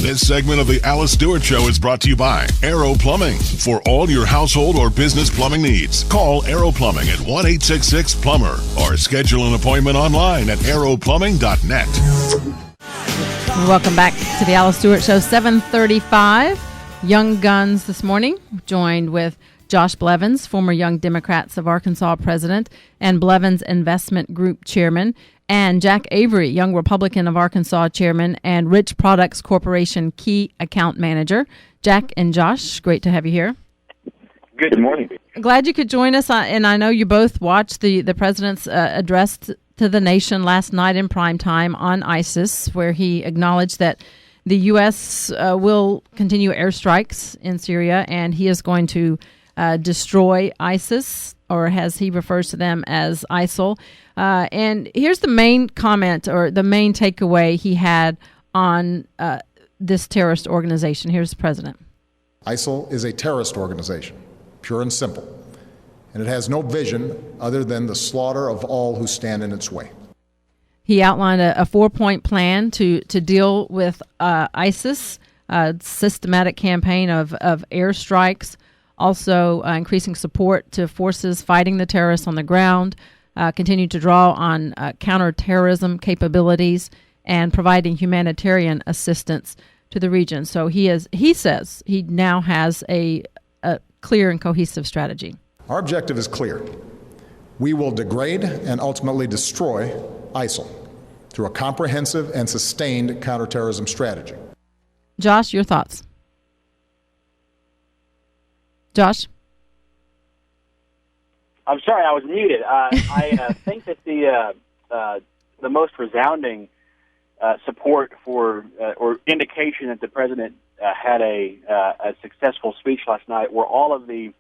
This segment of the Alice Stewart Show is brought to you by Aero Plumbing. For all your household or business plumbing needs, call Aero Plumbing at 1-866-PLUMBER or schedule an appointment online at aeroplumbing.net. Welcome back to the Alice Stewart Show, 7:35. Young Guns this morning, joined with Josh Blevins, former Young Democrats of Arkansas president and Blevins Investment Group chairman, and Jack Avery, Young Republican of Arkansas chairman and Rich Products Corporation key account manager. Jack and Josh, great to have you here. Good morning. Glad you could join us, and I know you both watched the president's address to the nation last night in prime time on ISIS, where he acknowledged that the U.S. will continue airstrikes in Syria, and he is going to destroy ISIS, or as he refers to them as ISIL. And here's the main comment or the main takeaway he had on this terrorist organization. Here's the president. ISIL is a terrorist organization, pure and simple, and it has no vision other than the slaughter of all who stand in its way. He outlined a 4-point plan to deal with ISIS, a systematic campaign of airstrikes, also increasing support to forces fighting the terrorists on the ground, continue to draw on counterterrorism capabilities, and providing humanitarian assistance to the region. So he says he now has a clear and cohesive strategy. Our objective is clear. We will degrade and ultimately destroy ISIL through a comprehensive and sustained counterterrorism strategy. Josh, your thoughts? Josh? I'm sorry, I was muted. I think that the most resounding support for or indication that the president had a successful speech last night were all of the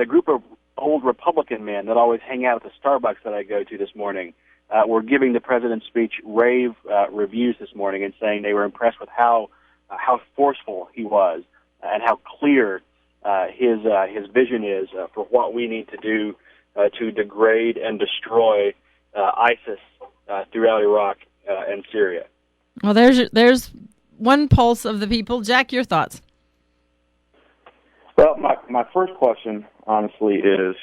group of old Republican men that always hang out at the Starbucks that I go to this morning. Were giving the president's speech rave reviews this morning and saying they were impressed with how forceful he was and how clear his vision is for what we need to do to degrade and destroy ISIS throughout Iraq and Syria. Well, there's one pulse of the people. Jack, your thoughts? Well, my first question, honestly, is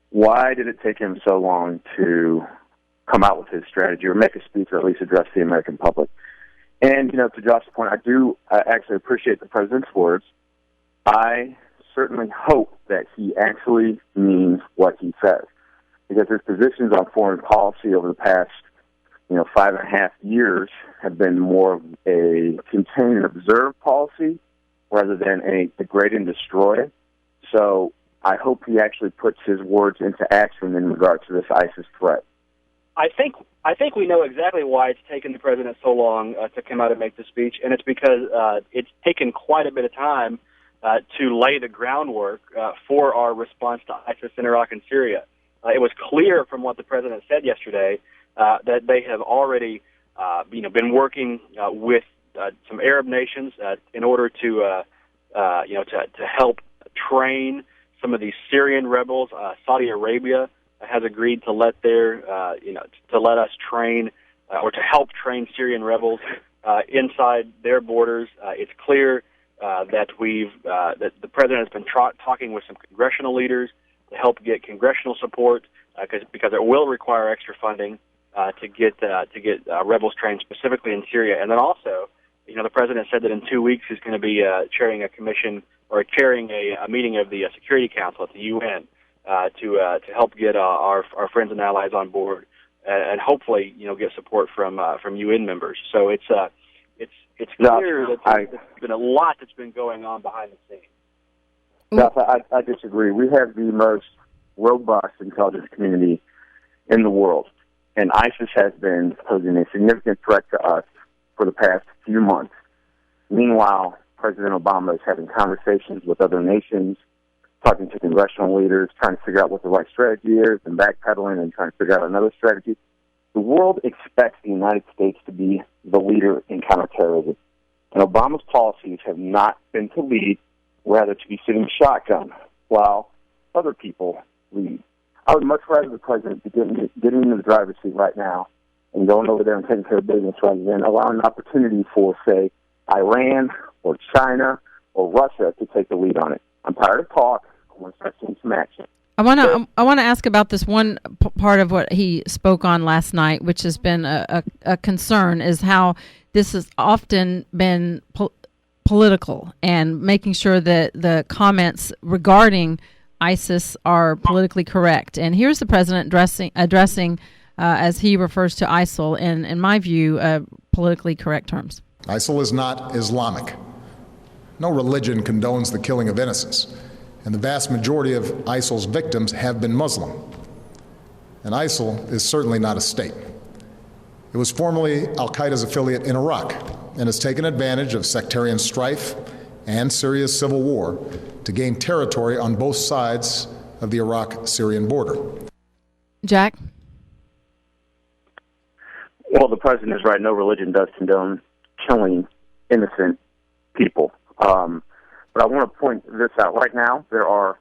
why did it take him so long to come out with his strategy or make a speech or at least address the American public? And, to Josh's point, I actually appreciate the president's words. I certainly hope that he actually means what he says, because his positions on foreign policy over the past, 5.5 years have been more of a contain and observe policy rather than a degrade and destroy. So I hope he actually puts his words into action in regard to this ISIS threat. I think we know exactly why it's taken the president so long to come out and make the speech, and it's because it's taken quite a bit of time to lay the groundwork for our response to ISIS in Iraq and Syria. It was clear from what the president said yesterday that they have already, been working with some Arab nations in order to help train some of these Syrian rebels. Saudi Arabia has agreed to let us train or to help train Syrian rebels inside their borders. It's clear that the president has been talking with some congressional leaders to help get congressional support because it will require extra funding to get rebels trained specifically in Syria. And then also, the president said that in 2 weeks he's going to be chairing a commission or chairing a meeting of the Security Council at the UN to help get our friends and allies on board and hopefully get support from UN members. So it's clear that there's been a lot that's been going on behind the scenes. Josh, I disagree. We have the most robust intelligence community in the world, and ISIS has been posing a significant threat to us for the past few months. Meanwhile, President Obama is having conversations with other nations, talking to congressional leaders, trying to figure out what the right strategy is, and backpedaling and trying to figure out another strategy. The world expects the United States to be the leader in counterterrorism. And Obama's policies have not been to lead, rather to be sitting shotgun while other people lead. I would much rather the president be getting into the driver's seat right now and going over there and taking care of business rather than allowing an opportunity for, say, Iran or China or Russia to take the lead on it. I'm tired of talk. I want to start seeing some action. I want to ask about this one part of what he spoke on last night, which has been a concern, is how this has often been political, and making sure that the comments regarding ISIS are politically correct. And here's the president addressing as he refers to ISIL in my view, politically correct terms. ISIL is not Islamic. No religion condones the killing of innocents, and the vast majority of ISIL's victims have been Muslim. And ISIL is certainly not a state. It was formerly al-Qaeda's affiliate in Iraq and has taken advantage of sectarian strife and Syria's civil war to gain territory on both sides of the Iraq-Syrian border. Jack? Well, the president is right. No religion does condone killing innocent people. But I want to point this out. Right now, there are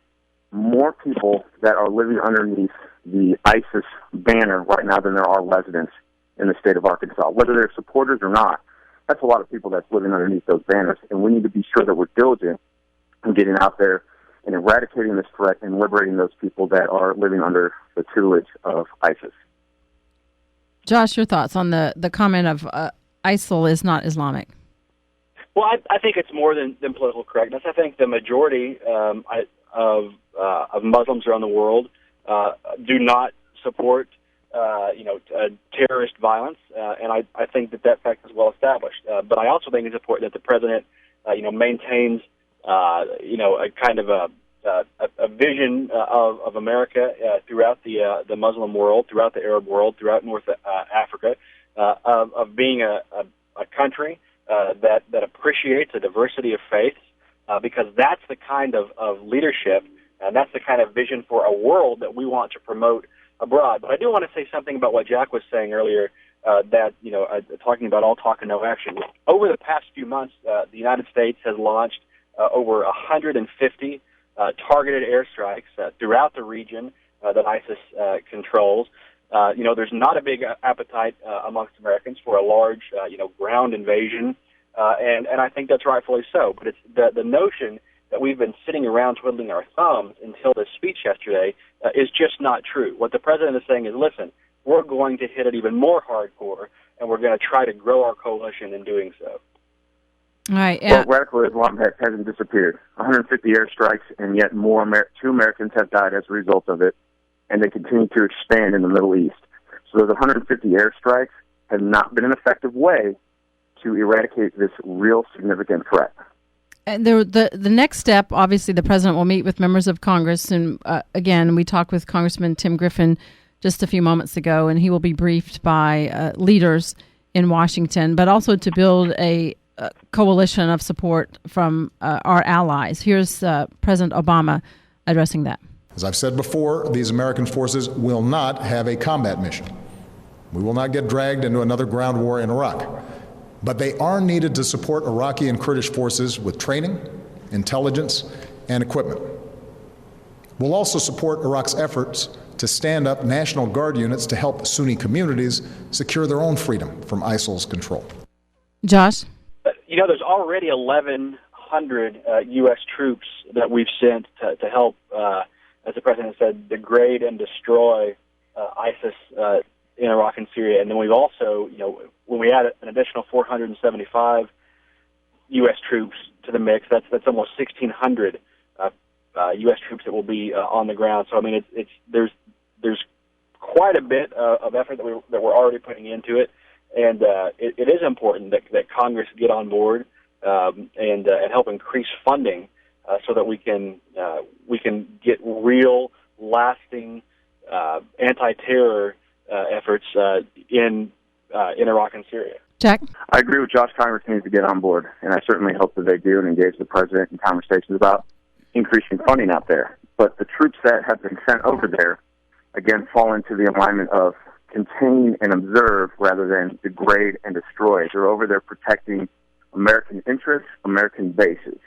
more people that are living underneath the ISIS banner right now than there are residents in the state of Arkansas. Whether they're supporters or not, that's a lot of people that's living underneath those banners. And we need to be sure that we're diligent in getting out there and eradicating this threat and liberating those people that are living under the tutelage of ISIS. Josh, your thoughts on the comment of ISIL is not Islamic? Well, I think it's more than political correctness. I think the majority of Muslims around the world do not support, terrorist violence, and I think that fact is well established. But I also think it's important that the president, maintains, a kind of a vision of America throughout the Muslim world, throughout the Arab world, throughout North Africa, of being a country that appreciates a diversity of faiths, because that's the kind of leadership and that's the kind of vision for a world that we want to promote abroad. But I do want to say something about what Jack was saying earlier, talking about all talk and no action. Over the past few months, the United States has launched over 150 targeted airstrikes throughout the region that ISIS controls. There's not a big appetite amongst Americans for a large, ground invasion, and I think that's rightfully so. But it's the notion that we've been sitting around twiddling our thumbs until this speech yesterday is just not true. What the president is saying is, listen, we're going to hit it even more hardcore, and we're going to try to grow our coalition in doing so. All right. Well, radical Islam hasn't disappeared. 150 airstrikes, and yet two Americans have died as a result of it, and they continue to expand in the Middle East. So those 150 airstrikes have not been an effective way to eradicate this real significant threat. And the next step, obviously, the president will meet with members of Congress, and again, we talked with Congressman Tim Griffin just a few moments ago, and he will be briefed by leaders in Washington, but also to build a coalition of support from our allies. Here's President Obama addressing that. As I've said before, these American forces will not have a combat mission. We will not get dragged into another ground war in Iraq. But they are needed to support Iraqi and Kurdish forces with training, intelligence, and equipment. We'll also support Iraq's efforts to stand up National Guard units to help Sunni communities secure their own freedom from ISIL's control. Josh? There's already 1,100 U.S. troops that we've sent to help, as the president said, degrade and destroy ISIS in Iraq and Syria. And then we've also, when we add an additional 475 U.S. troops to the mix, that's almost 1,600 U.S. troops that will be on the ground. So, I mean, there's quite a bit of effort that we're already putting into it. And it is important that Congress get on board and help increase funding so that we can get real, lasting anti-terror efforts in Iraq and Syria. Jack? I agree with Josh. Congress needs to get on board, and I certainly hope that they do and engage the president in conversations about increasing funding out there. But the troops that have been sent over there, again, fall into the alignment of contain and observe rather than degrade and destroy. They're over there protecting American interests, American bases.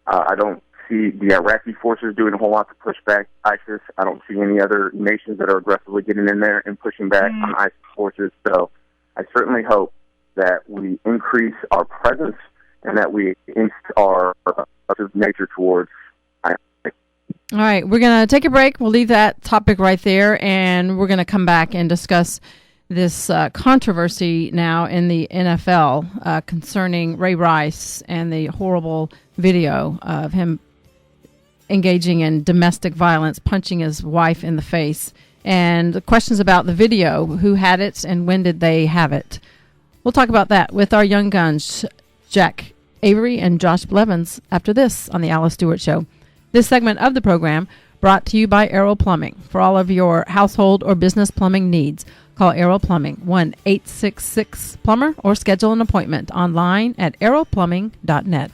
I don't see the Iraqi forces doing a whole lot to push back ISIS. I don't see any other nations that are aggressively getting in there and pushing back on ISIS forces. So I certainly hope that we increase our presence and that we insist our nature towards. All right, we're going to take a break. We'll leave that topic right there, and we're going to come back and discuss this controversy now in the NFL concerning Ray Rice and the horrible video of him engaging in domestic violence, punching his wife in the face, and the questions about the video, who had it and when did they have it. We'll talk about that with our young guns, Jack Avery and Josh Blevins, after this on the Alice Stewart Show. This segment of the program brought to you by Arrow Plumbing. For all of your household or business plumbing needs, call Arrow Plumbing 1-866-PLUMBER or schedule an appointment online at arrowplumbing.net.